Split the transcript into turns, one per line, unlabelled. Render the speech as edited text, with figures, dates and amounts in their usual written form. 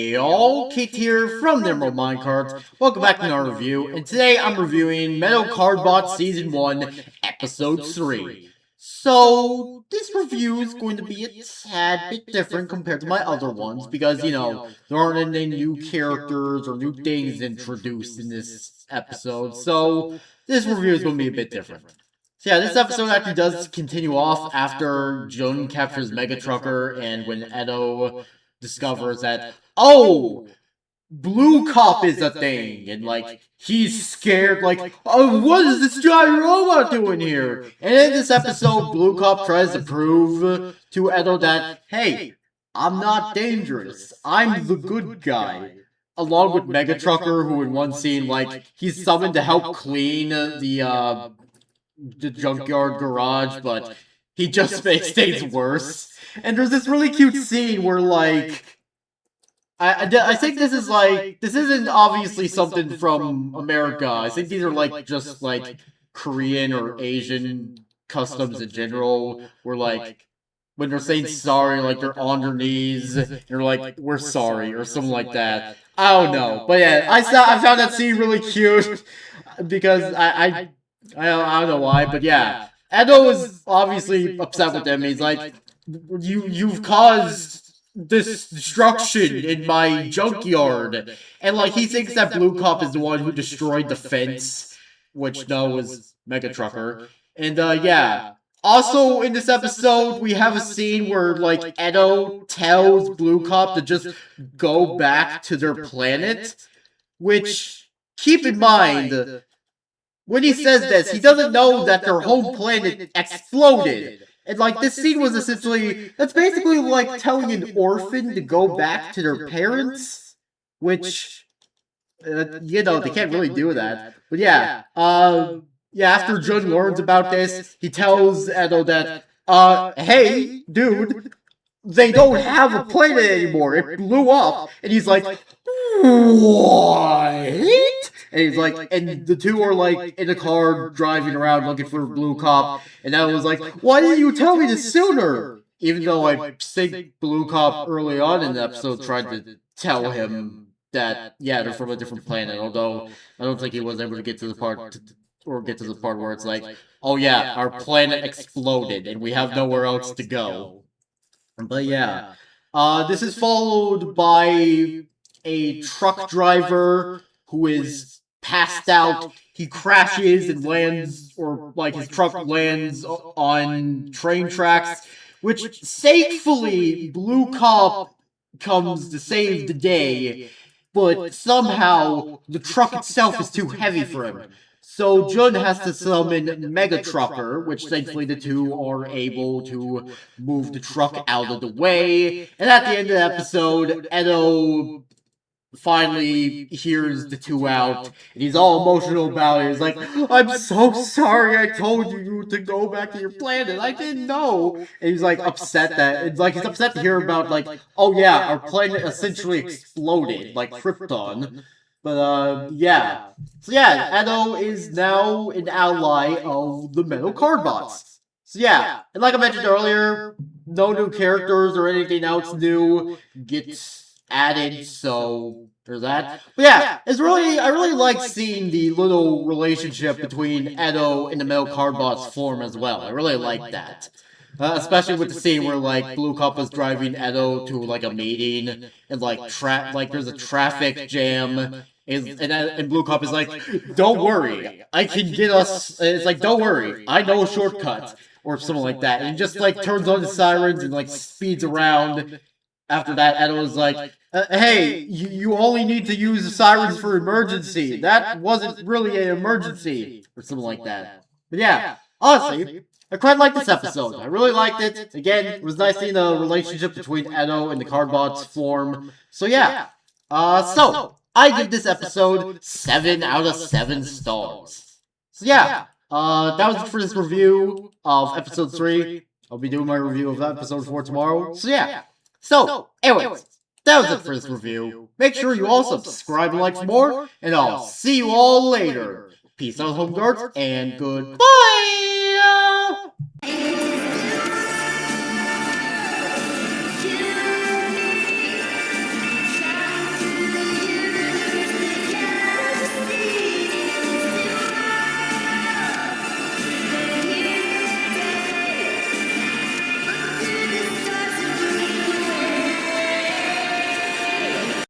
Hey all, Kate here from the Emerald Minecarts. Welcome back to our review, and today I'm reviewing Metal CardBot Season 1, Episode 3. So, this review is going to be a tad bit different compared to my other ones, because, there aren't any new characters or new things introduced in this episode, so this review is going to be a bit different. So yeah, this episode actually does continue off after Jun captures Mega Trucker, and when Edo discovers that, oh, Blue Cop is a thing, and he's scared, oh, what is this giant robot doing here? And in this episode, Blue Cop tries to prove to Edo that, hey, I'm not dangerous, I'm the good guy. Along with Mega Trucker, who in one scene, he's summoned to help clean the junkyard garage, but he just makes things worse. And there's this really cute scene where, I think this isn't obviously something from America. I think these are, just, Korean or Asian customs in general, where, when they're saying sorry, they're on their knees, and they're like, we're sorry, or something like that. I don't know. But yeah, I found that scene really cute, because I don't know why, but yeah. Edo is obviously upset with him. He's like, you've caused this destruction in my junkyard. And he thinks that Blue Cop is the one who destroyed the fence, which no was Mega Trucker. And yeah. Also in this episode, we have a scene where Edo tells Blue Cop to just go back to their planet, which, keep in mind, when he says this, he doesn't know that their home planet exploded. And, this scene was essentially, that's basically like telling an orphan to go back to their parents, which, they can't really do that. But yeah, after Jun learns about this, he tells Edo that, hey, dude, they don't have a planet anymore, it blew up. And he's like, what? And he's like, and the two are in a car driving around looking for Blue Cop, and I was like, why didn't you tell me this sooner? Even though I think Blue Cop early on in the episode tried to tell him that, yeah, they're from a different planet, although I don't think he was able to get to the part, where it's like, oh yeah, our planet exploded, and we have nowhere else to go. But yeah, this is followed by a truck driver who is passed out. He crashes and lands, or his truck lands on train tracks, which thankfully Blue Cop comes to save the day, but somehow the truck itself is too heavy for him. So Jun has to summon Mega Trucker, which thankfully the two are able to move the truck out of the way. And at the end of the episode, Edo finally hears the two out, and he's all emotional about it. He's like, I'm so sorry I told you to go back to your planet. I didn't know. And he's upset that, he's upset to hear about oh yeah, our planet essentially exploded, like Krypton. But yeah. So yeah, Edo is now an ally of the Metal CardBots. So yeah, and like I mentioned earlier, no new characters or anything else new gets added, so there's that. But yeah, I really like seeing the little relationship between Edo and the Metal CardBots form as well. I really like that. Especially with the scene where Blue Cop is driving Edo to a meeting, and there's a traffic jam, and Blue Cop is like, don't worry, I can get us. It's like, don't worry, I know a shortcut, or something like that. And he just turns on the sirens and speeds around. After that, Edo was like, hey, you only need to use the sirens for emergency. That wasn't really an emergency, or something like that. But yeah, honestly, I quite liked this episode. I really liked it. Again, it was nice seeing the relationship between Edo and the CardBots form. So yeah, so I give this episode 7 out of 7 stars. So yeah, that was it for this review of episode 3. I'll be doing my review of episode 4 tomorrow. So yeah. So, anyways, that was it for this review. Make sure you all subscribe and like for more, and I'll see you all later. Peace out, home guards, and goodbye!